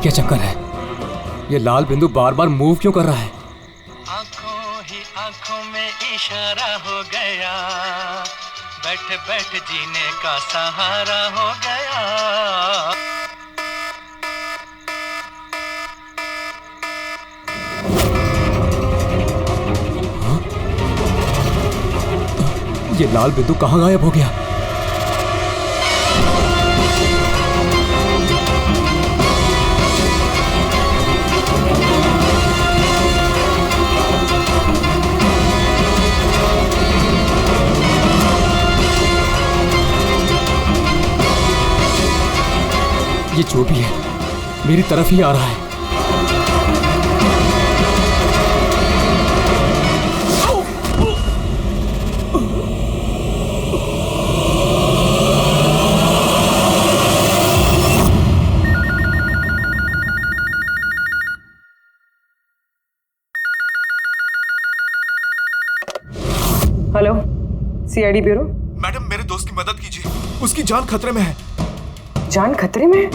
क्या चक्कर है? ये लाल बिंदु बार बार मूव क्यों कर रहा है? आंखों ही आंखों में इशारा हो गया, बैठ बैठ जीने का सहारा हो गया। ये लाल बिंदु कहाँ गायब हो गया? ये जो भी है मेरी तरफ ही आ रहा है। Hello, CID bureau. मैडम, मेरे दोस्त की मदद कीजिए, उसकी जान खतरे में है। जान खतरे में है?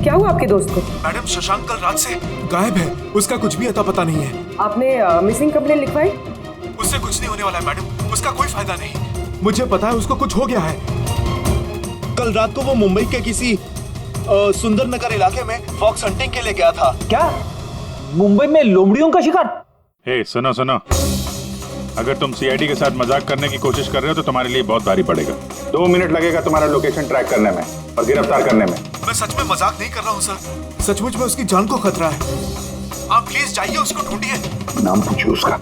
क्या हुआ आपके दोस्त को? मैडम, शशांक कल रात से गायब है, उसका कुछ भी अता पता नहीं है। आपने मिसिंग कंप्लेंट लिखवाई? उससे कुछ नहीं होने वाला है मैडम, उसका कोई फायदा नहीं। मुझे पता है उसको कुछ हो गया है। कल रात को वो मुंबई के किसी सुंदर नगर इलाके में फॉक्स हंटिंग के लिए गया था। क्या मुंबई में लोमड़ियों का शिकार? हे सुनो सुनो, अगर तुम सीआईडी के साथ मजाक करने की कोशिश कर रहे हो तो तुम्हारे लिए बहुत भारी पड़ेगा। 2 मिनट लगेगा तुम्हारा लोकेशन ट्रैक करने में और गिरफ्तार करने में। मैं सच में मजाक नहीं कर रहा हूँ सर, सचमुच में उसकी जान को खतरा है। आप प्लीज जाइए, उसको ढूंढिए। नाम पूछिए उसका।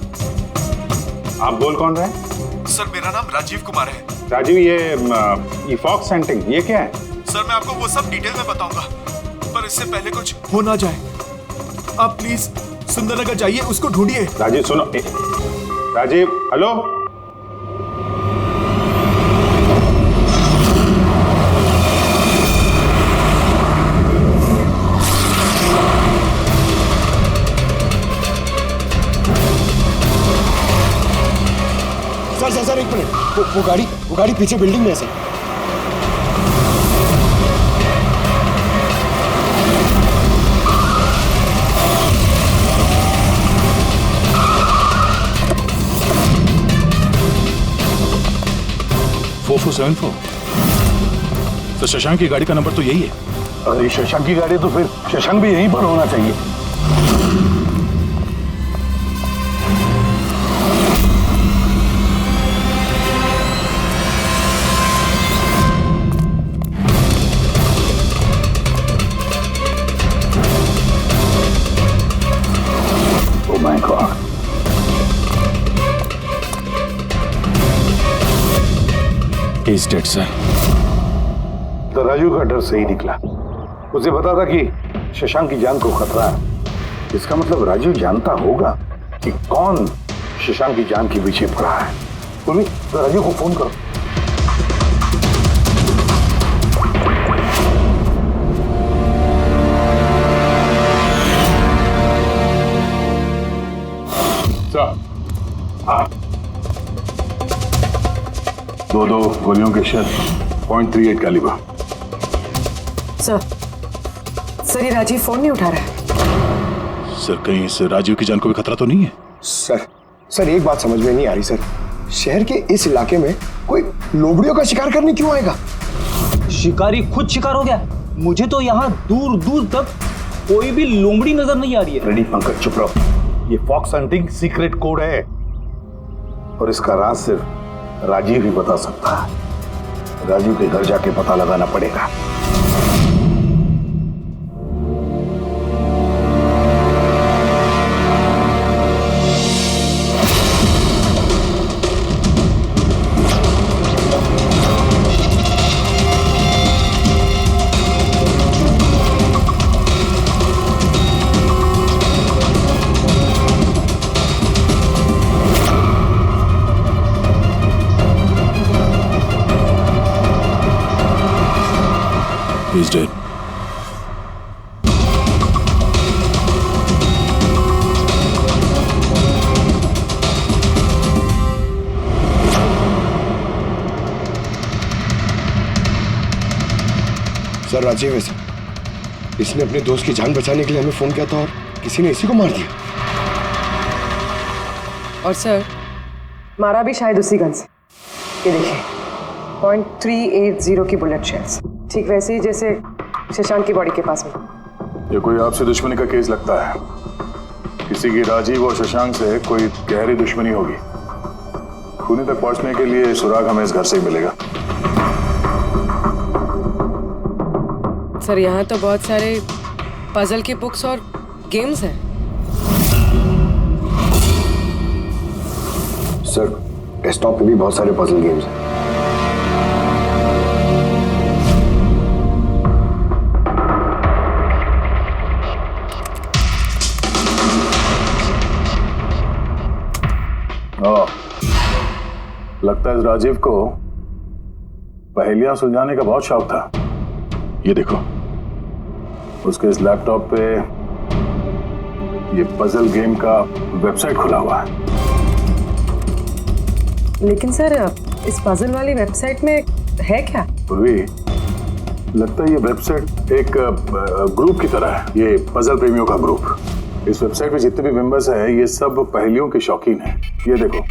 आप बोल कौन रहे हैं? सर, मेरा नाम राजीव कुमार है। राजीव, ये फॉक्स हंटिंग ये क्या है? सर, मैं आपको वो सब डिटेल में बताऊंगा, पर इससे पहले कुछ हो ना जाए। आप प्लीज सुंदरनगर जाइए, उसको ढूंढिए। राजीव सुनो, राजीव, हेलो। सर एक मिनट, वो गाड़ी पीछे बिल्डिंग में है सर। तो शशांक की गाड़ी का नंबर तो यही है। अगर ये शशांक की गाड़ी है तो फिर शशांक भी यहीं पर होना चाहिए। Oh my God, he is dead sir. तो राजू का डर सही निकला। उसे पता था कि शशांक की जान को खतरा है। इसका मतलब राजू जानता होगा कि कौन शशांक की जान के पीछे पड़ा है। पूर्वी, तो राजू को फोन करो। सर, दो गोलियों के शेल, .38 कैलिबर। सर, ये राजीव फोन नहीं उठा रहा है। सर कहीं इस राजीव की जान को भी खतरा तो नहीं है? सर एक बात समझ में नहीं आ रही सर। शहर के इस इलाके में कोई लोमड़ियों का शिकार करने क्यों आएगा? शिकारी खुद शिकार हो गया। मुझे तो यहाँ दूर दूर तक कोई भी लोमड़ी नजर नहीं आ रही है। रेडी पंकज, चुप रहो। ये फॉक्स हंटिंग सीक्रेट कोड है और इसका राज सिर्फ राजीव ही बता सकता है। राजीव के घर जाके पता लगाना पड़ेगा। He's dead. सर राजीव है सर। इसने अपने दोस्त की जान बचाने के लिए हमें फोन किया था और किसी ने इसी को मार दिया। और सर मारा भी शायद उसी गन से। ये देखिए .380 की बुलेट शेल्स, ठीक वैसे ही जैसे शशांक की बॉडी के पास में। ये कोई आपसे दुश्मनी का केस लगता है। किसी की राजीव और शशांक से कोई गहरी दुश्मनी होगी। खूनी तक पहुंचने के लिए सुराग हमें इस घर से ही मिलेगा। सर यहाँ तो बहुत सारे पजल के बुक्स और गेम्स हैं। सर डेस्कटॉप पे भी बहुत सारे पजल गेम्स हैं। लगता है इस राजीव को पहेलियां सुलझाने का बहुत शौक था। ये देखो, उसके इस लैपटॉप पे ये पजल गेम का वेबसाइट खुला हुआ है। लेकिन सर इस पजल वाली वेबसाइट में है क्या? पूर्वी, लगता है ये वेबसाइट एक ग्रुप की तरह है। ये पजल प्रेमियों का ग्रुप। इस वेबसाइट पे जितने भी मेंबर्स हैं ये सब पहेलियों के शौकीन हैं। ये देखो,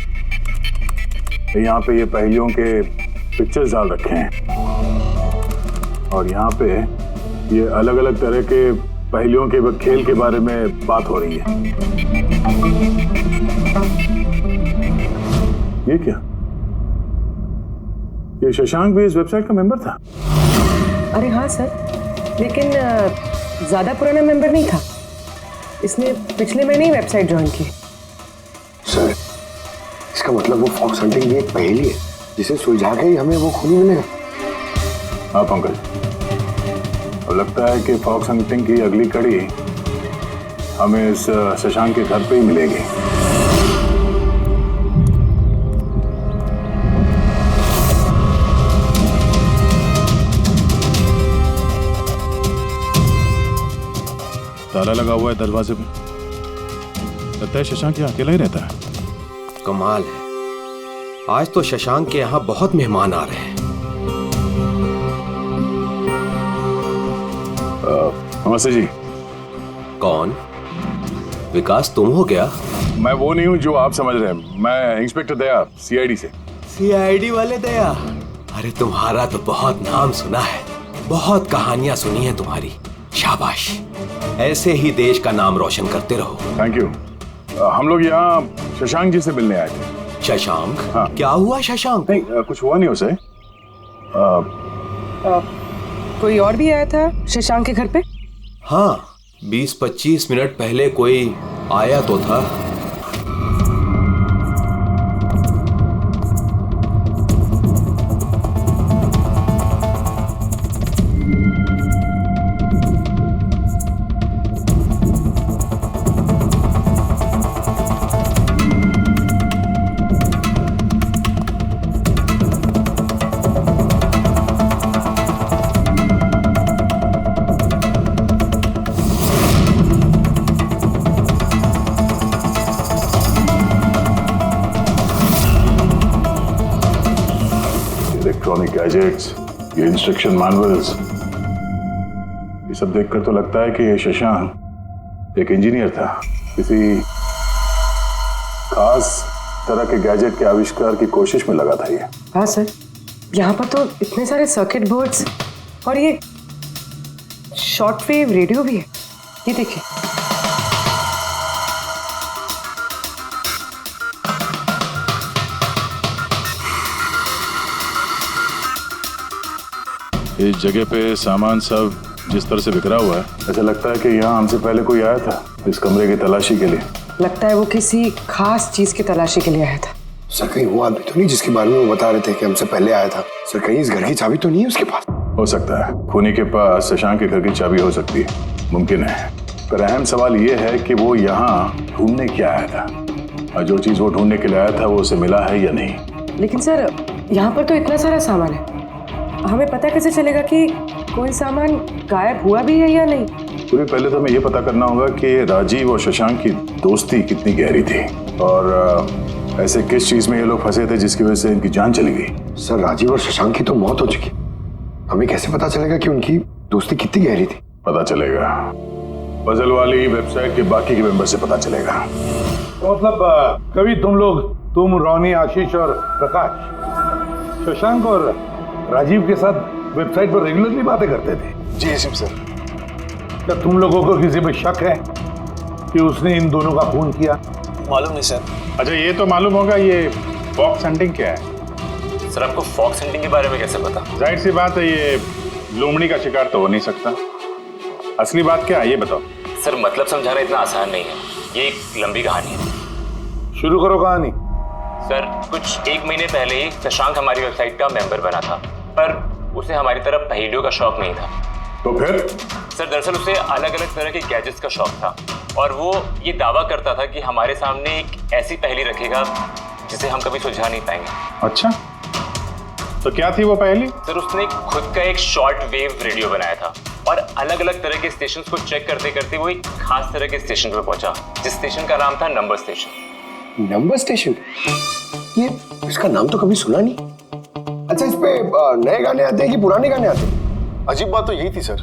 यहाँ पे ये पहेलियों के पिक्चर्स डाल रखे हैं और यहाँ पे ये अलग अलग तरह के पहेलियों के खेल के बारे में बात हो रही है। ये क्या? ये शशांक भी इस वेबसाइट का मेंबर था? अरे हाँ सर, लेकिन ज्यादा पुराना मेंबर नहीं था। इसने पिछले महीने ही वेबसाइट ज्वाइन की। सर इसका मतलब वो फॉक्स हंटिंग भी एक पहेली है जिसे सुलझा के ही हमें वो खूनी मिलेगा। हाँ पंकज, और लगता है कि फॉक्स हंटिंग की अगली कड़ी हमें इस शशांक के घर पे ही मिलेगी। ताला लगा हुआ है दरवाजे पे। लगता है शशांक यहाँ अकेला ही रहता है। कमाल है, आज तो शशांक के यहाँ बहुत मेहमान आ रहे हैं। नमस्ते जी। कौन? विकास तुम हो क्या? मैं वो नहीं हूँ जो आप समझ रहे हैं। मैं इंस्पेक्टर दया, सीआईडी से। सीआईडी वाले दया? अरे तुम्हारा तो बहुत नाम सुना है, बहुत कहानियां सुनी है तुम्हारी। शाबाश, ऐसे ही देश का नाम रोशन करते रहो। Thank you. हम लोग यहाँ शशांक जी से मिलने आए थे। शशांक? हाँ। क्या हुआ शशांक? नहीं, कुछ हुआ नहीं उसे। कोई और भी आया था शशांक के घर पे? हाँ, 20-25 मिनट पहले कोई आया तो था। इलेक्ट्रॉनिक गैजेट्स, ये इंस्ट्रक्शन मैनुअल्स, ये सब देखकर तो लगता है कि ये शशांक एक इंजीनियर था। किसी खास तरह के गैजेट के आविष्कार की कोशिश में लगा था ये। हाँ सर, यहाँ पर तो इतने सारे सर्किट बोर्ड्स और ये शॉर्ट वेव रेडियो भी है। ये देखिए। इस जगह पे सामान सब जिस तरह से बिखरा हुआ है, ऐसा लगता है कि यहाँ हमसे पहले कोई आया था इस कमरे की तलाशी के लिए। लगता है वो किसी खास चीज की तलाशी के लिए आया था। सर कहीं वो आदमी तो नहीं जिसके बारे में वो बता रहे थे कि हमसे पहले आया था? सर कहीं इस घर की चाबी तो नहीं है उसके पास? हो सकता है खूनी के पास शशांक के घर की चाबी हो सकती है, मुमकिन है। पर अहम सवाल ये है कि वो यहाँ ढूंढने क्या आया था, और जो चीज वो ढूंढने के लिए आया था वो उसे मिला है या नहीं। लेकिन सर यहाँ पर तो इतना सारा सामान है, हमें पता कैसे चलेगा कि कोई सामान गायब हुआ भी है या नहीं? पूरी पहले तो हमें ये पता करना होगा कि राजीव और शशांक की दोस्ती कितनी गहरी थी, और ऐसे किस चीज में ये लोग फंसे थे जिसकी वजह से इनकी जान चली गई। सर राजीव और शशांक की तो मौत हो चुकी, हमें कैसे पता चलेगा कि उनकी दोस्ती कितनी गहरी थी? पता चलेगा। पजल वाली वेबसाइट के बाकी के मेंबर से पता चलेगा। तो मतलब कभी तुम रोनी, आशीष और प्रकाश शशांक और राजीव के साथ वेबसाइट पर रेगुलरली बातें करते थे? जी एसीपी सर। क्या तुम लोगों को किसी पे शक है कि उसने इन दोनों का खून किया? मालूम नहीं सर। अच्छा ये तो मालूम होगा, ये फॉक्स हंटिंग क्या है? सर आपको फॉक्स हंटिंग के बारे में कैसे पता? जाहिर सी बात है, ये लोमड़ी का शिकार तो हो नहीं सकता। असली बात क्या है ये बताओ। सर मतलब समझाना इतना आसान नहीं है, ये एक लंबी कहानी है। शुरू करो कहानी। सर कुछ 1 महीने पहले ही शशांक हमारी वेबसाइट का मेंबर बना था, पर उसे हमारी तरफ पहेलियों का शौक नहीं था। तो फिर? सर दरअसल उसे अलग अलग तरह के गैजेट्स का शौक था और वो ये दावा करता था कि हमारे सामने एक ऐसी पहेली रखेगा जिसे हम कभी सुलझा नहीं पाएंगे। अच्छा, तो क्या थी वो पहेली? सर उसने खुद का एक शॉर्ट वेव रेडियो बनाया था और अलग अलग तरह के स्टेशंस को चेक करते करते वो एक खास तरह के स्टेशन पर पहुंचा, जिस स्टेशन का नाम था नंबर स्टेशन। Number station? ये इसका नाम तो कभी सुना नहीं। अच्छा, इस पे नए गाने आते हैं कि पुराने गाने आते हैं? अजीब बात तो यही थी सर,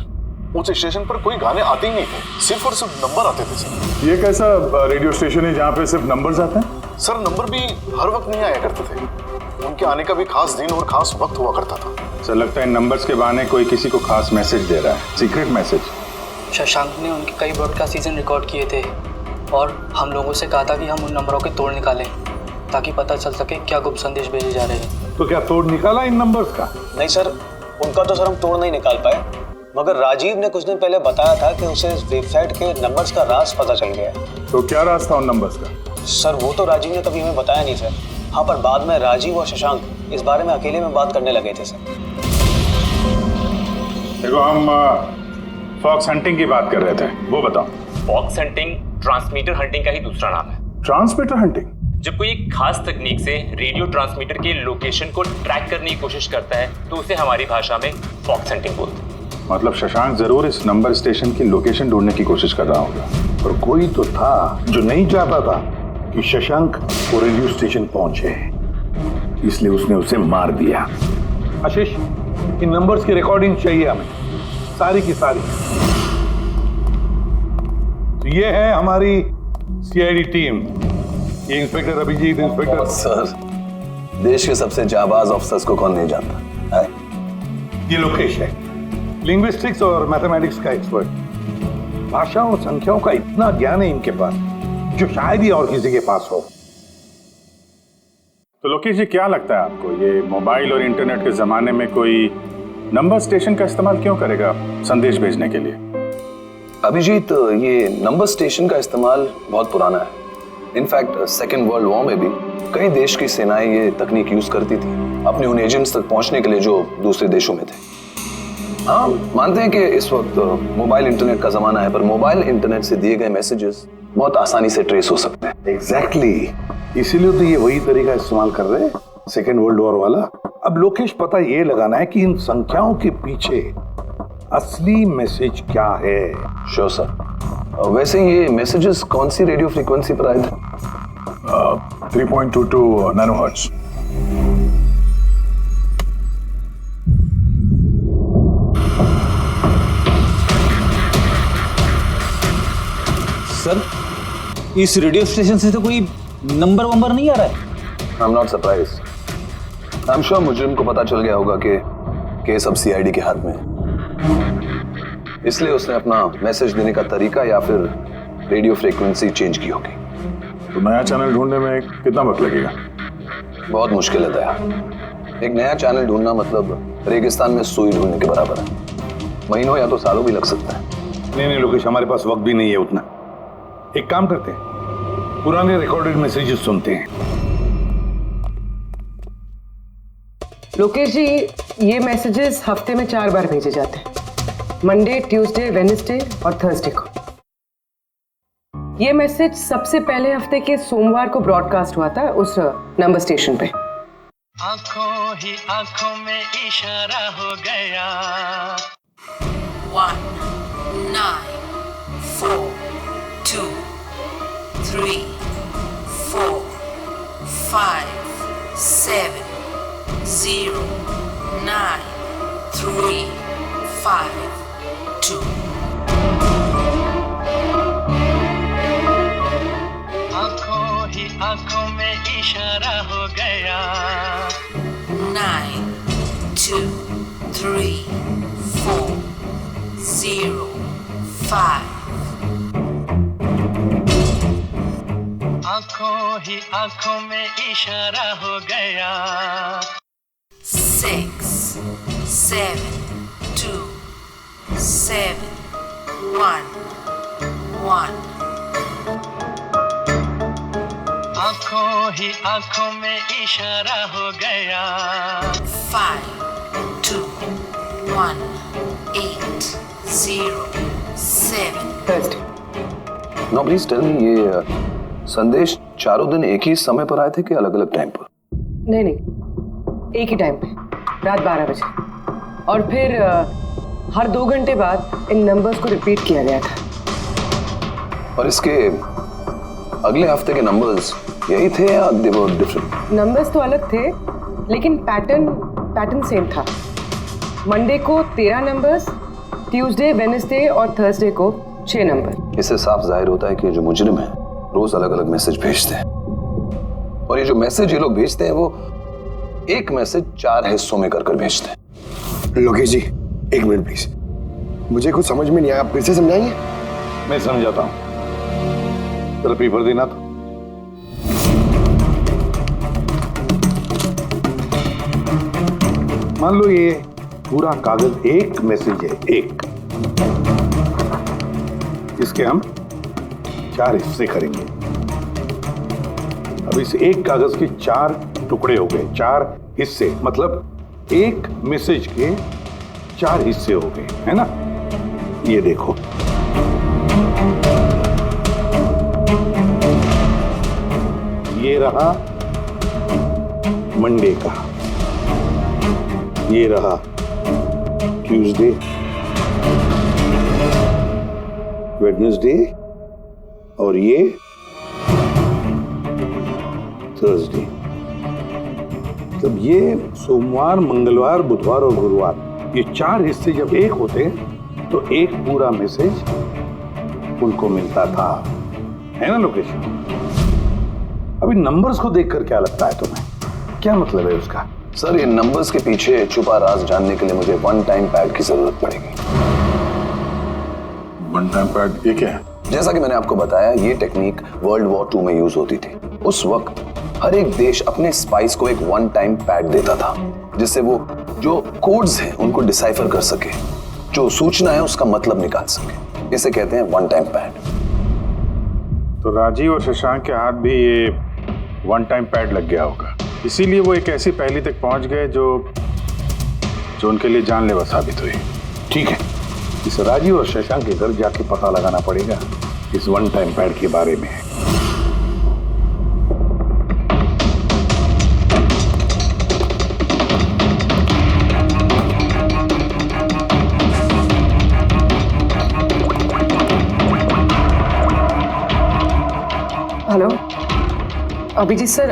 उस स्टेशन पर कोई गाने आते ही नहीं थे, सिर्फ और सिर्फ नंबर आते थे सर। ये कैसा रेडियो स्टेशन है जहाँ पे सिर्फ नंबर्स आते हैं? सर नंबर भी हर वक्त नहीं आया करते थे, उनके आने का भी खास दिन और खास वक्त हुआ करता था। सर लगता है नंबर्स के बहाने कोई किसी को खास मैसेज दे रहा है, सीक्रेट मैसेज। शशांक ने उनके कई ब्रॉडकास्ट सीजन रिकॉर्ड किए थे और हम लोगों से कहा था कि हम उन नंबरों के तोड़ निकालें ताकि पता चल सके क्या गुप्त संदेश भेजे जा रहे हैं। तो क्या तोड़ निकाला इन नंबर्स का? नहीं सर, उनका तो सर हम तोड़ नहीं निकाल पाए, मगर राजीव ने कुछ दिन पहले बताया था कि उसे इस वेबसाइट के नंबर्स का राज पता चल गया है। तो क्या राज था उन नंबर्स का? सर वो तो राजीव ने कभी हमें बताया नहीं सर। हाँ, पर बाद में राजीव और शशांक इस बारे में अकेले में बात करने लगे थे सर। देखो हम फॉक्स हंटिंग की बात कर रहे थे, वो बताओ। फॉक्स हंटिंग ट्रांसमीटर हंटिंग का ही दूसरा नाम है। Transmitter hunting? जब कोई एक खास तकनीक से रेडियो ट्रांसमीटर के लोकेशन को ट्रैक करने की कोशिश करता है तो उसे हमारी भाषा में फॉक्स हंटिंग बोलते हैं। मतलब शशांक जरूर इस नंबर स्टेशन की लोकेशन ढूंढने की कोशिश कर रहा होगा, और कोई तो था जो नहीं चाहता था कि शशांक को रेडियो स्टेशन पहुंचे, इसलिए उसने उसे मार दिया। आशीष, इन नंबर्स की रिकॉर्डिंग चाहिए हमें, सारी की सारी। तो ये है हमारी सीआईडी टीम। ये इंस्पेक्टर अभिजीत, इंस्पेक्टर सर, देश के सबसे जाबाज ऑफिसर्स को कौन नहीं जानता है? ये लोकेश है, लिंग्विस्टिक्स और मैथमेटिक्स का एक्सपर्ट। भाषा और संख्याओं का इतना ज्ञान है इनके पास जो शायद ही और किसी के पास हो। तो लोकेश जी क्या लगता है आपको, ये मोबाइल और इंटरनेट के जमाने में कोई नंबर स्टेशन का इस्तेमाल क्यों करेगा संदेश भेजने के लिए? अभिजीत, ये नंबर स्टेशन का इस्तेमाल बहुत पुराना है। इनफैक्ट सेकेंड वर्ल्ड वॉर में भी कई देश की सेनाएं ये तकनीक यूज करती थी अपने उन एजेंट्स तक पहुंचने के लिए जो दूसरे देशों में थे। हाँ, मानते हैं कि इस वक्त मोबाइल इंटरनेट का जमाना है, पर मोबाइल इंटरनेट से दिए गए मैसेजेस बहुत आसानी से ट्रेस हो सकते हैं। एग्जैक्टली, इसीलिए तो ये वही तरीका इस्तेमाल कर रहे हैं, सेकेंड वर्ल्ड वॉर वाला। अब लोकेश पता ये लगाना है कि इन संख्याओं के पीछे असली मैसेज क्या है। Sure sir. वैसे ये मैसेजेस कौन सी रेडियो फ्रीक्वेंसी पर आए थे? 3.22 नैनोहर्ट्ज। सर, इस रेडियो स्टेशन से तो कोई नंबर वंबर नहीं आ रहा है। I am not surprise. I am sure मुजरिम को पता चल गया होगा कि केस अब सीआईडी के हाथ में है, इसलिए उसने अपना मैसेज देने का तरीका या फिर रेडियो फ्रीक्वेंसी चेंज की होगी। तो नया चैनल ढूंढने में कितना वक्त लगेगा? बहुत मुश्किल है दया। एक नया चैनल ढूंढना मतलब रेगिस्तान में सुई ढूंढने के बराबर है। महीनों या तो सालों भी लग सकता है। नहीं लोकेश, हमारे पास वक्त भी नहीं है उतना। एक काम करते हैं, पुराने रिकॉर्डेड मैसेजेस सुनते हैं। लोकेश जी, ये मैसेजेस हफ्ते में 4 बार भेजे जाते हैं, मंडे, ट्यूसडे, वेडनेसडे और थर्सडे को। ये मैसेज सबसे पहले हफ्ते के सोमवार को ब्रॉडकास्ट हुआ था उस नंबर स्टेशन पे। आंखों ही आंखों में इशारा हो गया। 1 9 4 2 3 4 5 7 0 9 3 5 2 आंखों में इशारा हो गया 9 2 3 4 0 5 आंखों ही आंखों में इशारा हो गया 6 7 2 7 1 1 आंखों ही आंखों में इशारा हो गया 5 2 1 8 0 7 नो प्लीज टेल मी, ये संदेश चारों दिन एक ही समय पर आए थे कि अलग अलग टाइम पर? नहीं, एक ही टाइम पे, रात 12 बजे। और फिर हर 2 घंटे बाद इन नंबर्स को रिपीट किया गया था। और इसके अगले हफ्ते के नंबर्स यही थे या दे वर डिफरेंट? नंबर्स तो अलग थे, लेकिन पैटर्न सेम था। मंडे को 13 नंबर्स, ट्यूसडे, वेडनेसडे और थर्सडे को 6 नंबर। इससे साफ जाहिर होता है कि जो मुजरिम है रोज अलग अलग मैसेज भेजते हैं, और ये जो मैसेज ये लोग भेजते हैं वो एक मैसेज 4 हिस्सों में कर भेजते हैं। लोकेश जी, 1 मिनट प्लीज, मुझे कुछ समझ में नहीं आया, आप फिर से समझाएंगे? मैं समझाता हूं, तेरा पेपर देना था। मान लो ये पूरा कागज एक मैसेज है, एक, इसके हम 4 हिस्से करेंगे। अब इस एक कागज के 4 टुकड़े हो गए, 4 हिस्से, मतलब एक मैसेज के 4 हिस्से हो गए, है ना? ये देखो, ये रहा मंडे का, ये रहा ट्यूसडे, वेडनेसडे और ये थर्सडे। तब ये सोमवार, मंगलवार, बुधवार और गुरुवार, ये 4 हिस्से जब एक होते तो एक पूरा मैसेज उनको मिलता था, है ना लोकेश? अभी नंबर्स को देखकर क्या लगता है तुम्हें, क्या मतलब है उसका? सर, ये नंबर्स के पीछे छुपा राज जानने के लिए मुझे वन टाइम पैड की जरूरत पड़ेगी। वन टाइम पैड ये क्या है? जैसा कि मैंने आपको बताया, ये टेक्निक वर्ल्ड वॉर 2 में यूज होती थी। उस वक्त हर एक देश अपने स्पाइस को एक वन टाइम पैड देता था, जिससे वो जो कोड्स हैं उनको डिसाइफर कर सके, जो सूचना है उसका मतलब निकाल सके। इसे कहते हैं वन टाइम पैड। तो राजीव और शशांक के हाथ भी ये वन टाइम पैड लग गया होगा, इसीलिए वो एक ऐसी पहेली तक पहुंच गए जो उनके लिए जानलेवा साबित हुई। ठीक है, इस राजीव और शशांक के घर जाके पता लगाना पड़ेगा इस वन टाइम पैड के बारे में। हेलो अभिजीत सर,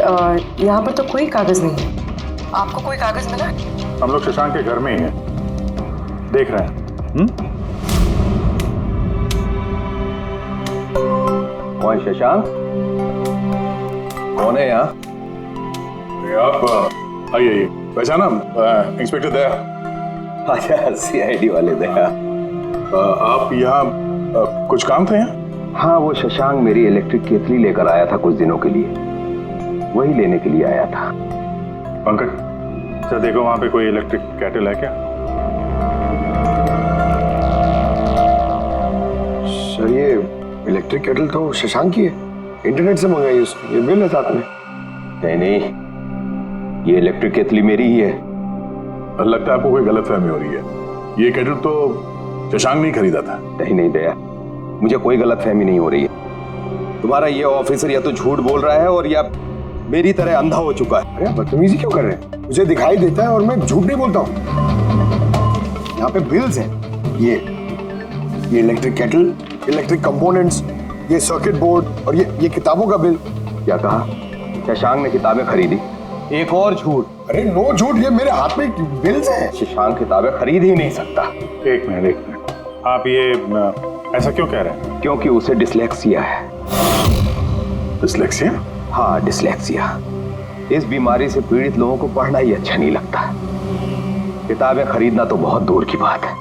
यहाँ पर तो कोई कागज नहीं है। आपको कोई कागज मिला? हम लोग शशांक के घर में ही हैं, देख रहे हैं। कौन शशांक? कौन है यहाँ? आप आइए, पहचाना? इंस्पेक्टर दया। अच्छा, CID वाले दया। आप यहाँ कुछ काम था यहाँ? हाँ, वो शशांक मेरी इलेक्ट्रिक केतली लेकर आया था कुछ दिनों के लिए, वही लेने के लिए आया था। पंकज, सर देखो वहां पे कोई इलेक्ट्रिक केटल है क्या? सर, ये इलेक्ट्रिक केटल तो शशांक की है, इंटरनेट से मंगाई उसने, ये बिल है साथ में। नहीं, ये इलेक्ट्रिक केतली मेरी ही है। लगता है आपको कोई गलतफहमी हो रही है, ये केटल तो शशांक ने खरीदा था। नहीं दया, मुझे कोई गलतफहमी नहीं हो रही है। तुम्हारा ये ऑफिसर या तो झूठ बोल रहा है और या मेरी तरह अंधा हो चुका है। अरे बदतमीजी क्यों कर रहे हैं? मुझे दिखाई देता है और मैं झूठ नहीं बोलता हूँ। यहाँ पे बिल्स हैं, ये इलेक्ट्रिक केटल, इलेक्ट्रिक कंपोनेंट्स, ये सर्किट बोर्ड और ये किताबों का बिल। क्या कहा? शशांक ने किताबें खरीदी? एक और झूठ। अरे नो झूठ, ये मेरे हाथ में बिल्स हैं। शशांक किताबें खरीद ही नहीं सकता। एक मिनट, आप ये ऐसा क्यों कह रहे हैं? क्योंकि उसे डिसलेक्सिया है। डिसलेक्सिया? हाँ, डिसलेक्सिया। इस बीमारी से पीड़ित लोगों को पढ़ना ही अच्छा नहीं लगता। किताबें खरीदना तो बहुत दूर की बात है।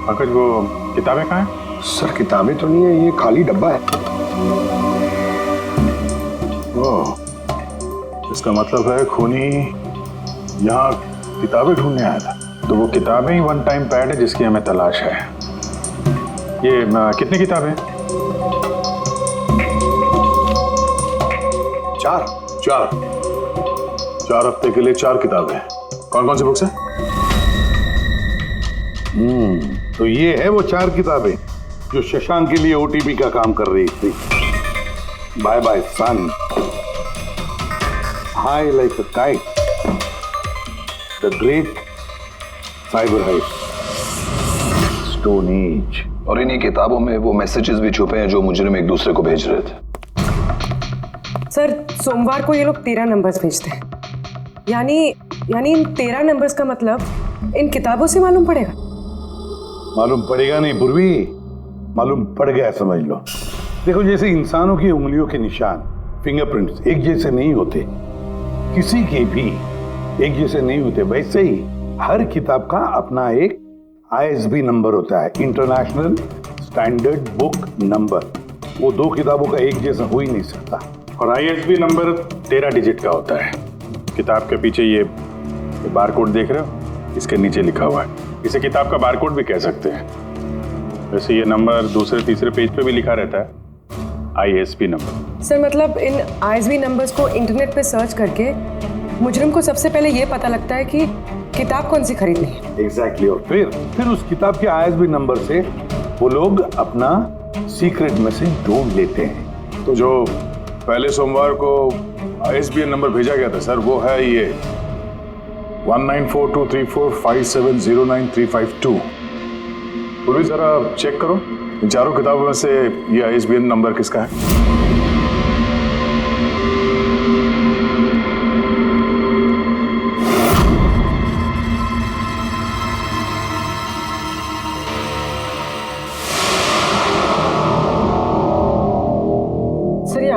पंकज, वो किताबें कहाँ हैं? सर किताबें तो नहीं है, ये खाली डब्बा है। ओह, इसका मतलब है खूनी यहाँ किताबें ढूंढने आया था। तो वो किताबें ही वन टाइम पैड है जिसकी हमें तलाश है। ये कितनी किताबें? 4 हफ्ते के लिए 4 किताबें। कौन कौन सी बुक्स हैं? तो ये है वो 4 किताबें जो शशांक के लिए ओटीपी का काम कर रही थी। Bye bye son, high like a kite, the great cyber heist, stone age. और इन्हीं किताबों में वो मैसेजेस भी छुपे हैं जो मुजरिम एक दूसरे को भेज रहे थे। सर सोमवार को ये लोग 13 नंबर्स भेजते हैं। यानी इन 13 नंबर्स का मतलब इन किताबों से मालूम पड़ेगा? मालूम पड़ेगा नहीं पूर्वी, मालूम पड़ गया समझ लो। देखो, जैसे इंसानों की उंगलियों के निशान, फिंगरप्रिंट्स एक जैसे नहीं होते, किसी के भी एक जैसे नहीं होते, वैसे ही हर किताब का अपना एक ISB नंबर होता है, इंटरनेशनल स्टैंडर्ड बुक नंबर। वो 2 किताबों का एक जैसा हो ही नहीं सकता। और ISB नंबर 13 डिजिट का होता है। किताब के पीछे ये बारकोड देख रहे हो, इसके नीचे लिखा हुआ है। इसे किताब का बारकोड भी कह सकते हैं। वैसे ये नंबर दूसरे तीसरे पेज पे भी लिखा रहता है, ISB नंबर। सर मतलब इन ISB नंबर्स को इंटरनेट पे सर्च करके मुजरिम को सबसे पहले ये पता लगता है कि किताब कौन सी खरीदनी है। एग्जैक्टली। और फिर उस किताब के ISB नंबर से वो लोग अपना सीक्रेट मैसेज ढूंढ लेते हैं। तो जो पहले सोमवार को ISBN नंबर भेजा गया था सर, वो है ये 19423457099352। पूर्वी जरा चेक करो, इन 4 किताबों में से ये ISBN नंबर किसका है?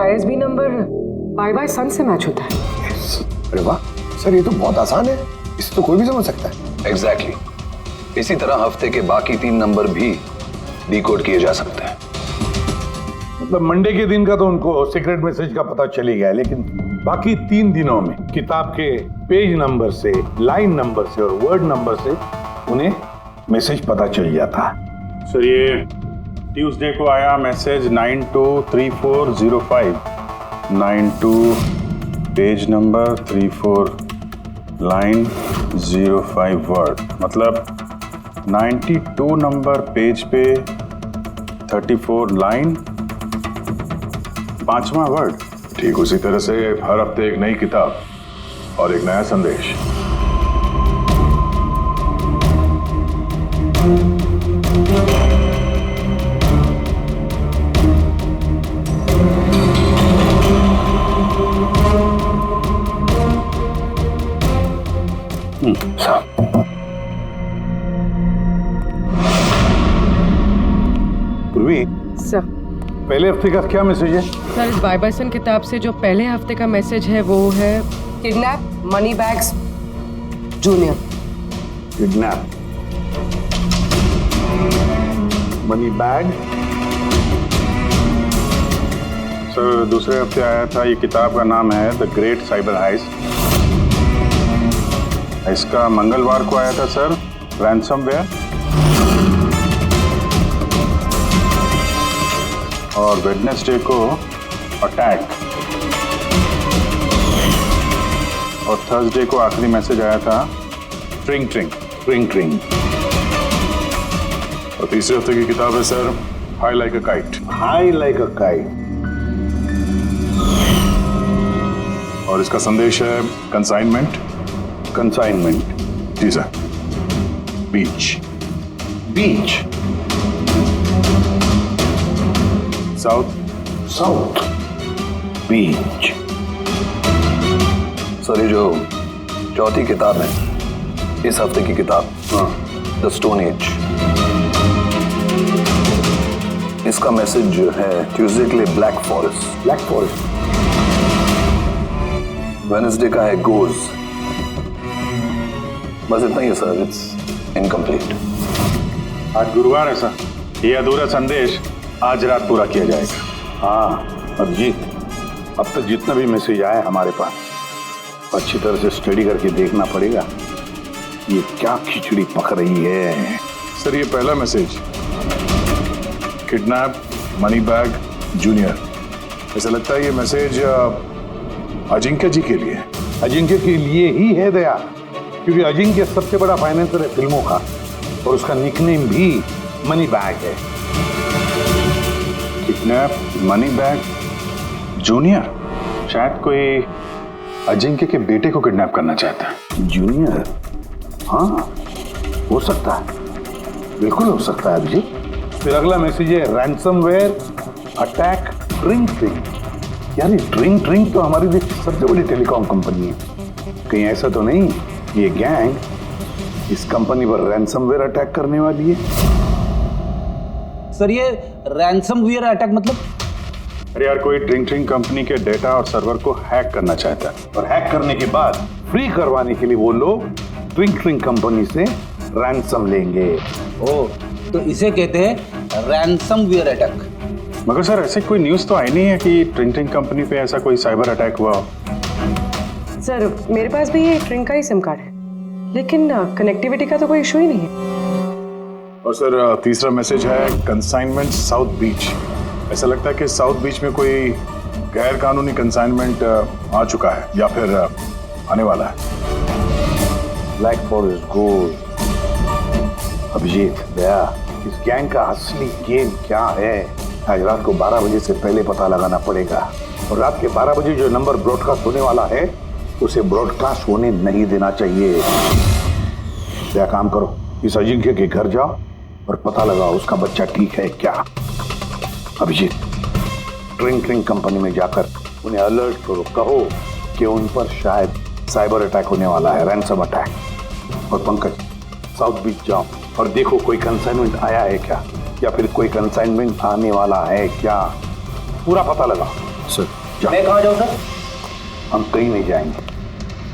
ISB नंबर बाय सन से मैच होता है। अरे वाह सर, ये तो बहुत आसान है, इसे तो कोई भी समझ सकता है। एग्जैक्टली। इसी तरह हफ्ते के बाकी 3 नंबर भी डिकोड किए जा सकते हैं। मतलब मंडे के दिन का तो उनको सीक्रेट मैसेज का पता चल ही गया, लेकिन बाकी 3 दिनों में किताब के पेज नंबर से, लाइन नंबर से और वर्ड नंबर से उन्हें मैसेज पता चल जाता। सर ये ट्यूसडे को आया message 923405, 92 page number 34 line 05 word, मतलब 92 नंबर पेज पे 34 लाइन 5वां वर्ड। ठीक उसी तरह से हर हफ्ते एक नई किताब और एक नया संदेश। सर पहले हफ्ते का क्या मैसेज है? सर इस बाय सन किताब से जो पहले हफ्ते का मैसेज है वो है kidnap money bags junior. Kidnap money bag. Sir दूसरे हफ्ते आया था, ये किताब का नाम है द ग्रेट साइबर हाइस्ट। इसका मंगलवार को आया था सर, रैंसमवेयर। और वेडनेसडे को अटैक। और थर्सडे को आखिरी मैसेज आया था ट्रिंग ट्रिंग ट्रिंग ट्रिंग। और तीसरे हफ्ते की किताब है sir high like a kite. High like a kite. और इसका संदेश है कंसाइनमेंट। कंसाइनमेंट जी सर। बीच। बीच। South Beach. सर ये जो चौथी किताब है, इस हफ्ते की किताब, द स्टोन एज। इसका मैसेज है ट्यूसडे के लिए black forest. Black forest. Wednesday का है गोज। बस इतना ही है सर, इट्स इनकम्प्लीट। आज गुरुवार है सर, ये अधूरा संदेश आज रात पूरा किया जाएगा। हाँ अभिजीत, अब तक जितना भी मैसेज आया हमारे पास अच्छी तरह से स्टडी करके देखना पड़ेगा ये क्या खिचड़ी पक रही है। सर ये पहला message, kidnap money bag junior. ऐसा लगता है ये मैसेज अजिंक्य जी के लिए। अजिंक्य के लिए ही है दया, क्योंकि अजिंक्य सबसे बड़ा फाइनेंसर है फिल्मों का और उसका निकनेम भी मनी बैग है। किडनैप मनी बैग जूनियर, शायद कोई अजिंक्य के बेटे को किडनैप करना चाहता है। जूनियर? हाँ हो सकता है, बिल्कुल हो सकता है अभिजीत। फिर अगला मैसेज है रैंसमवेयर अटैक ट्रिंग ट्रिंग। यार ये ट्रिंग तो हमारी देश की सबसे बड़ी टेलीकॉम कंपनी है, कहीं ऐसा तो नहीं ये गैंग इस कंपनी पर रैंसमवेयर अटैक करने वाली है? सर ये रैंसमवेयर अटैक मतलब? अरे यार कोई ट्रिंग कंपनी के डेटा और सर्वर को हैक करना चाहता है और हैक करने के बाद फ्री करवाने के लिए वो लोग ट्रिंग कंपनी से रैंसम लेंगे। ओ तो इसे कहते हैं रैंसमवेयर अटैक। मगर सर ऐसे कोई न्यूज़ तो आई नहीं है कि ट्रिंग कंपनी पे ऐसा कोई साइबर अटैक हुआ हो। सर मेरे पास भी ये ट्रिंग का ही सिम कार्ड है, लेकिन कनेक्टिविटी का तो कोई इशू ही नहीं है। और सर तीसरा मैसेज है कंसाइनमेंट साउथ बीच। ऐसा लगता है कि साउथ बीच में कोई गैर कानूनी कंसाइनमेंट आ चुका है या फिर आने वाला है। Black forest gold. Abhijeet Daya, इस गैंग का असली गेम क्या है आज रात को 12 बजे से पहले पता लगाना पड़ेगा। और रात के 12 बजे जो नंबर ब्रॉडकास्ट होने वाला है उसे ब्रॉडकास्ट होने नहीं देना चाहिए। क्या काम करो, इस अजिंक्य के घर जाओ और पता लगाओ उसका बच्चा ठीक है क्या। अभिजीत ट्रिंग कंपनी में जाकर उन्हें अलर्ट करो, कहो कि उन पर शायद साइबर अटैक होने वाला है, रैंसम अटैक। और पंकज साउथ बीच जाओ और देखो कोई कंसाइनमेंट आया है क्या या फिर कोई कंसाइनमेंट आने वाला है क्या, पूरा पता लगाओ। सर मैं कहाँ जाऊँ सर? हम कहीं नहीं जाएंगे,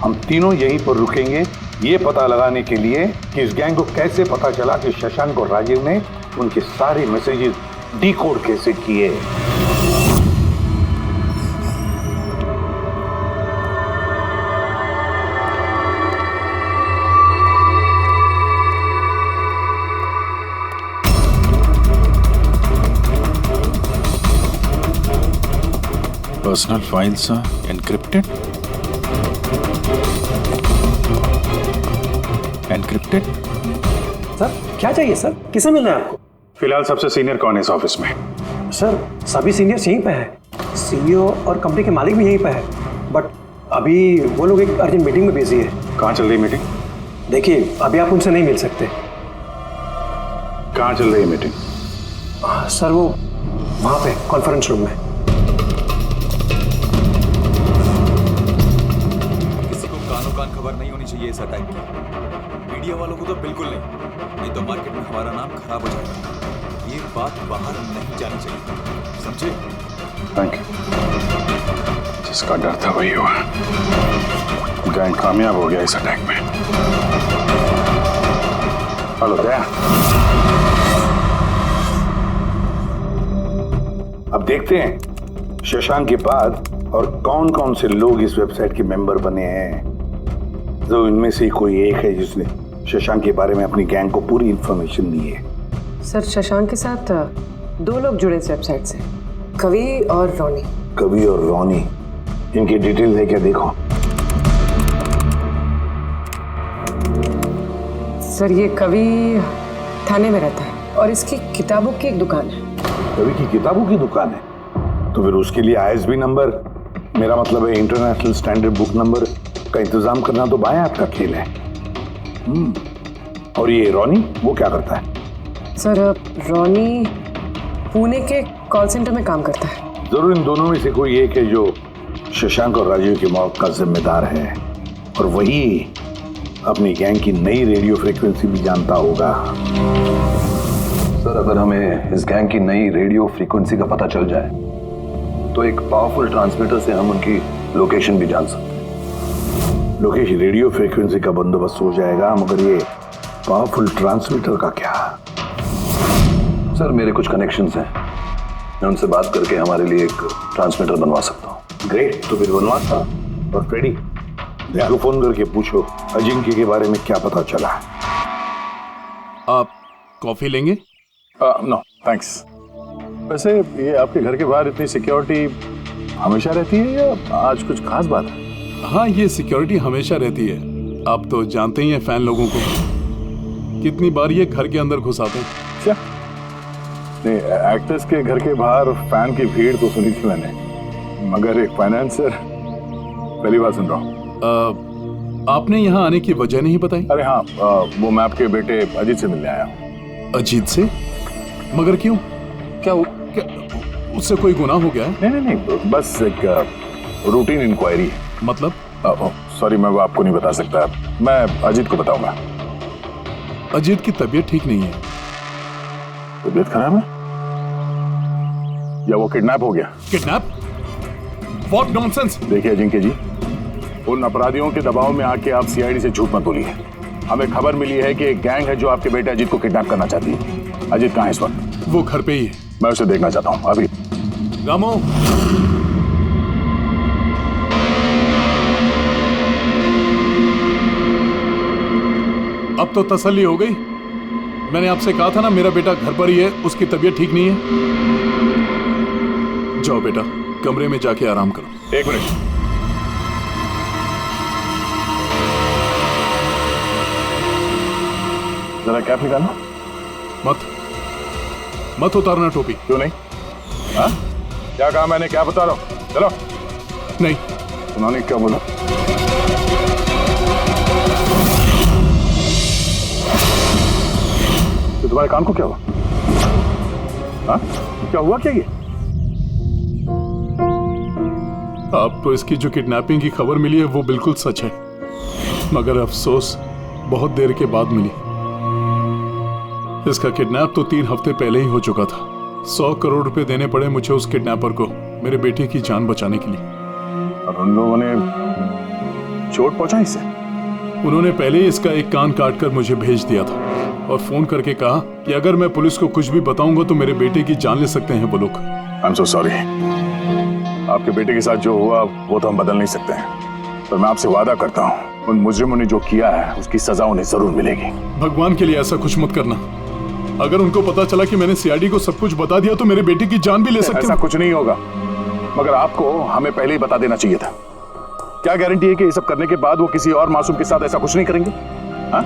हम तीनों यहीं पर रुकेंगे ये पता लगाने के लिए कि इस गैंग को कैसे पता चला कि शशांक और राजीव ने उनके सारे मैसेजेस डिकोड कैसे किए। Personal files encrypted. सर क्या चाहिए सर, किसे मिलना है आपको? फिलहाल सबसे सीनियर कौन है इस ऑफिस में? सर सभी सीनियर्स यहीं पे हैं, सीईओ और कंपनी के मालिक भी यहीं पे है, बट अभी वो लोग एक अर्जेंट मीटिंग में बिजी है। कहाँ चल रही मीटिंग? देखिए अभी आप उनसे नहीं मिल सकते। कहाँ चल रही है मीटिंग? सर वो वहाँ पे कॉन्फ्रेंस रूम में। किसी को कानो कान खबर नहीं होनी चाहिए इस अटैक की, मीडिया वालों को तो बिल्कुल नहीं तो मार्केट में हमारा नाम खराब हो जाएगा। ये बात बाहर नहीं जानी चाहिए, समझे? Thank you. जिसका डर था वही हुआ, गैंग कामयाब हो गया इस अटैक में। हेलो दया, अब देखते हैं शशांक के बाद और कौन कौन से लोग इस वेबसाइट के मेंबर बने हैं। तो इनमें से कोई एक है जिसने शशांक के बारे में अपनी गैंग को पूरी इंफॉर्मेशन दी है। सर शशांक के साथ 2 लोग जुड़े इस वेबसाइट से, कवि और रोनी। कवि और रोनी, इनकी डिटेल है क्या? देखो सर ये कवि थाने में रहता है और इसकी किताबों की एक दुकान है। कवि की किताबों की दुकान है तो फिर उसके लिए ISB नंबर, मेरा मतलब है इंटरनेशनल स्टैंडर्ड बुक नंबर का इंतजाम करना तो बाएं हाथ का खेल है। और ये रोनी वो क्या करता है? सर रोनी पुणे के कॉल सेंटर में काम करता है। जरूर इन दोनों में से कोई एक है जो शशांक और राजीव की मौत का जिम्मेदार है और वही अपनी गैंग की नई रेडियो फ्रीक्वेंसी भी जानता होगा। सर, अगर हमें इस गैंग की नई रेडियो फ्रीक्वेंसी का पता चल जाए तो एक पावरफुल ट्रांसमीटर से हम उनकी लोकेशन भी जान सकते हैं। लोकेशन रेडियो फ्रीक्वेंसी का बंदोबस्त हो जाएगा, मगर ये पावरफुल ट्रांसमीटर का क्या? सर, मेरे कुछ कनेक्शंस हैं, मैं उनसे बात करके हमारे लिए एक ट्रांसमीटर बनवा सकता हूँ। ग्रेट, तो फिर बनवाता। और फ्रेडी, दया को फोन करके पूछो अजिंक्य के बारे में क्या पता चला। आप कॉफी लेंगे? No thanks. वैसे ये आपके घर के बाहर इतनी सिक्योरिटी हमेशा रहती है या आज कुछ खास बात है? हाँ, ये सिक्योरिटी हमेशा रहती है। आप तो जानते ही हैं फैन लोगों को, कितनी बार ये घर के अंदर घुस आते हैं। क्या? नहीं, एक्टर्स के घर के बाहर फैन की भीड़ तो सुनी थी मैंने, मगर एक फाइनेंसर पहली बार सुन रहा हूँ। आपने यहाँ आने की वजह नहीं बताई? अरे हाँ, वो मैं आपके बेटे अजीत से मिलने आया हूँ। अजीत से? मगर क्यों? क्या उससे कोई गुनाह हो गया है? नहीं, बस एक रूटीन इंक्वायरी है। मतलब? सॉरी, मैं वो आपको नहीं बता सकता, मैं अजीत को बताऊंगा। अजीत की तबीयत ठीक नहीं है। तबीयत खराब है या वो किडनैप हो गया? किडनैप? What nonsense! देखिए अजिंक्य जी, उन अपराधियों के दबाव में आके आप सीआईडी से झूठ मत बोलिए। हमें खबर मिली है कि एक गैंग है जो आपके बेटे अजीत को किडनैप करना चाहती है। अजीत कहाँ है इस वक्त? वो घर पे ही है। मैं उसे देखना चाहता हूँ अभी। रामो, अब तो तसल्ली हो गई। मैंने आपसे कहा था ना, मेरा बेटा घर पर ही है, उसकी तबीयत ठीक नहीं है। जाओ बेटा, कमरे में जाके आराम करो। एक मिनट। जरा कैप निकालना। मत उतारना टोपी। क्यों नहीं? हाँ? क्या कहा मैंने? क्या बता रहा हूँ? चलो। नहीं। उन्होंने क्या बोला? तो तुम्हारे कान को क्या हुआ? हाँ? क्या हुआ क्या ये? आपको इसकी जो किडनैपिंग की खबर मिली है वो बिल्कुल सच है, मगर अफसोस बहुत देर के बाद मिली। इसका किडनैप तो 3 हफ्ते पहले ही हो चुका था। 100 करोड़ रुपए देने पड़े मुझे उस किडनैपर को, मेरे बेटे की जान बचाने के लिए। और उन लोगों ने चोट पहुंचाई इसे? उन्होंने पहले ही इसका एक कान काट कर मुझे भेज दिया था और फोन करके कहा कि अगर मैं पुलिस को कुछ भी बताऊंगा तो मेरे बेटे की जान ले सकते हैं वो लोग। I am so sorry. आपके बेटे के साथ जो हुआ वो तो हम बदल नहीं सकते हैं, पर मैं आपसे वादा करता हूँ उन मुजरिमों ने जो किया है उसकी सजा उन्हें जरूर मिलेगी। भगवान के लिए ऐसा कुछ मत करना। अगर उनको पता चला कि मैंने सीआईडी को सब कुछ बता दिया तो मेरे बेटे की जान भी ले सकते हैं। ऐसा कुछ नहीं होगा, मगर आपको हमें पहले ही बता देना चाहिए था। क्या गारंटी है कि ये सब करने के बाद वो किसी और मासूम के साथ ऐसा कुछ नहीं करेंगे? हाँ?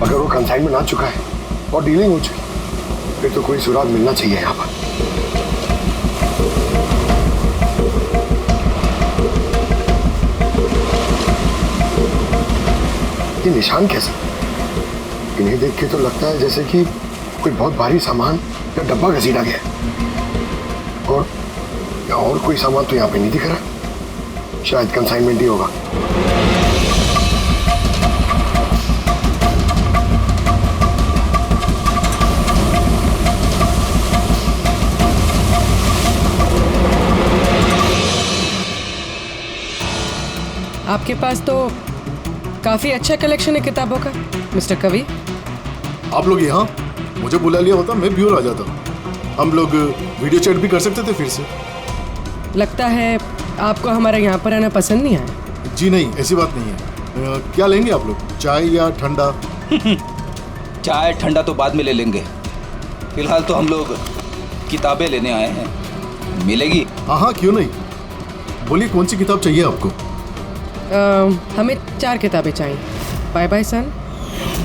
अगर वो कंसाइनमेंट आ चुका है और डीलिंग हो चुकी, फिर तो कोई सुराग मिलना चाहिए यहाँ पर। ये निशान कैसे? इन्हें देख के तो लगता है जैसे कि कोई बहुत भारी सामान या डब्बा घसीटा गया है। और कोई सामान तो यहाँ पे नहीं दिख रहा। शायद कंसाइनमेंट ही होगा। आपके पास तो काफी अच्छा कलेक्शन है किताबों का मिस्टर कवि। आप लोग यहाँ मुझे बुला लिया होता मैं ब्यूर आ जाता। हम लोग वीडियो चैट भी कर सकते थे फिर से। लगता है आपको हमारा यहाँ पर आना पसंद नहीं आया। जी नहीं, ऐसी बात नहीं है। क्या लेंगे आप लोग, चाय या ठंडा? चाय ठंडा तो बाद में ले लेंगे, फिलहाल तो हम लोग किताबें लेने आए हैं। मिलेगी? हाँ, क्यों नहीं। बोलिए कौन सी किताब चाहिए आपको? हमें 4 किताबें चाहिए। Bye bye son,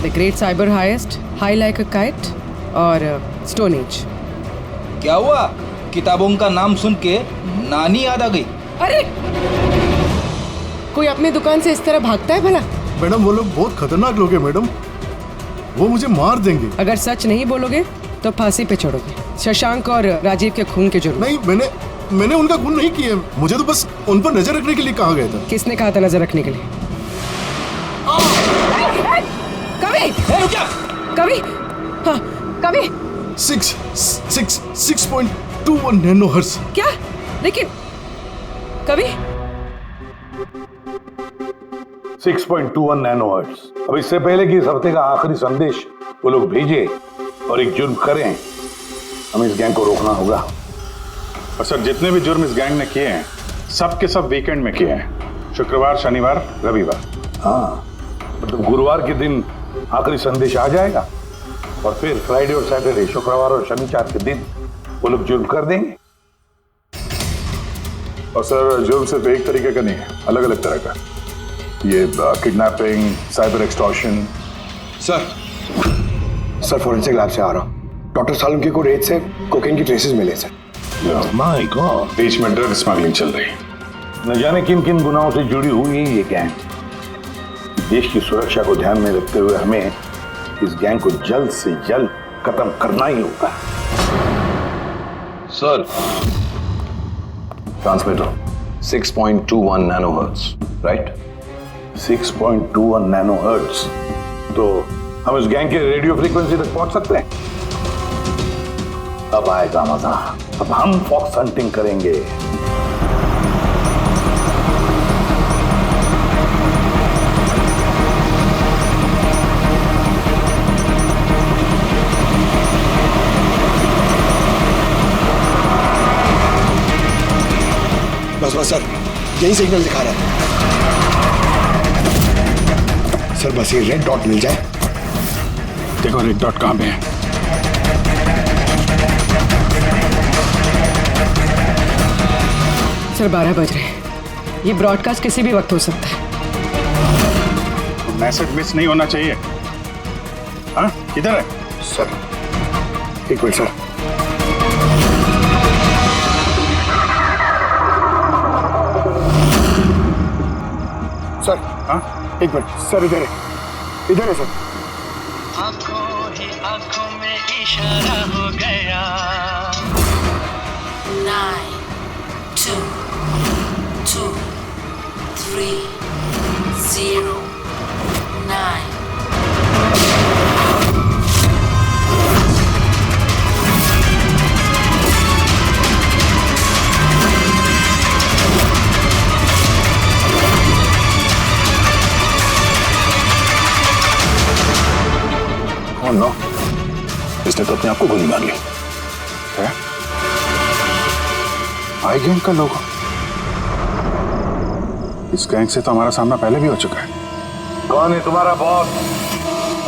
the great cyber heist, high like a kite और स्टोन एज। क्या हुआ? किताबों का नाम सुन के नानी याद आ गई? अरे कोई अपने दुकान से इस तरह भागता है भला? मैडम वो लोग बहुत खतरनाक लोग हैं मैडम, वो मुझे मार देंगे। अगर सच नहीं बोलोगे तो फांसी पे चढ़ोगे, शशांक और राजीव के खून के जुर्म। नहीं, मैंने उनका खून नहीं किया, मुझे तो बस उन पर नजर रखने के लिए कहा गया था। किसने कहा था नजर रखने के लिए? कवि! कवि! हाँ, कवि! 6.21 नैनोहर्ट्ज। क्या? लेकिन कवि 6.21 नैनोहर्ट्ज। अब इससे पहले कि इस हफ्ते का आखिरी संदेश वो लोग भेजे और एक जुर्म करें, हमें इस गैंग को रोकना होगा। और सर, जितने भी जुर्म इस गैंग ने किए हैं सब के सब वीकेंड में किए हैं, शुक्रवार, शनिवार, रविवार। हाँ, मतलब गुरुवार के दिन आखिरी संदेश आ जाएगा और फिर फ्राइडे और सैटरडे, शुक्रवार और शनिवार के दिन वो लोग जुर्म कर देंगे। और सर, जुर्म सिर्फ एक तरीके का नहीं है, अलग अलग तरह का। ये kidnapping, cyber extortion. Sir forensic lab से आ रहा हूँ। डॉक्टर सालुंके को रेत से कोकेन की ट्रेसेस मिले सर। माय गॉड, बीच में ड्रग स्मगलिंग चल रही। न जाने किन किन गुनाहों से जुड़ी हुई है ये गैंग। देश की सुरक्षा को ध्यान में रखते हुए हमें इस गैंग को जल्द से जल्द खत्म करना ही होगा। Sir, transmitter 6.21 nanohertz, right? 6.21 nanohertz. तो हम इस गैंग के रेडियो फ्रीक्वेंसी तक पहुंच सकते हैं। अब आएगा मजा, अब हम फॉक्स हंटिंग करेंगे। बस सर, यही सिग्नल दिखा रहा है सर। बस ये रेड डॉट मिल जाए। देखो रेड डॉट कहां पे है। सर 12 बज रहे हैं, ये ब्रॉडकास्ट किसी भी वक्त हो सकता है। मैसेज मिस नहीं होना चाहिए। हाँ, किधर है सर? एक मिनट सर। सर हाँ, एक मिनट सर, इधर है सर। आंखों ही आंखों में इशारा हो गया। 9, 2, 2, 3, 0, 9. Oh no, इसने तो अपने आप को गोली मार ली। है? आई गैंग का लोगो। इस गैंग से तो हमारा सामना पहले भी हो चुका है। कौन है तुम्हारा बॉस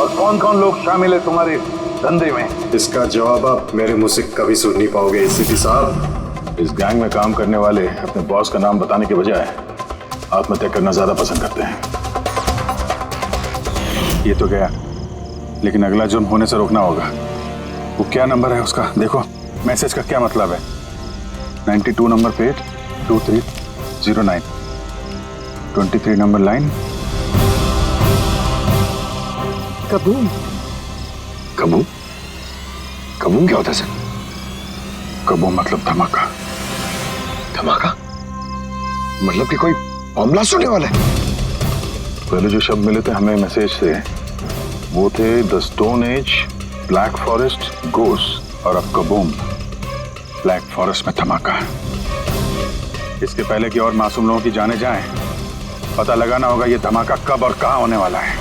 और कौन कौन लोग शामिल है तुम्हारे धंधे में? इसका जवाब आप मेरे मुंह से कभी सुन नहीं पाओगे एसीपी साहब। इस गैंग में काम करने वाले अपने बॉस का नाम बताने के बजाय आत्महत्या करना ज्यादा पसंद करते हैं। ये तो गया, लेकिन अगला जुर्म होने से रोकना होगा। वो क्या नंबर है उसका देखो, मैसेज का क्या मतलब है? 92 number plate 2309, 23 number line. Kaboom. Kaboom? Kaboom क्या होता है सर? कबूम मतलब धमाका। धमाका मतलब कि कोई बम ब्लास्ट होने वाला है? पहले जो शब्द मिले थे हमें मैसेज से वो थे the stone age, black forest, ghost और अब कबूम। ब्लैक फॉरेस्ट में धमाका। इसके पहले कि और मासूम लोगों की जाने जाएं, पता लगाना होगा ये धमाका कब और कहां होने वाला है।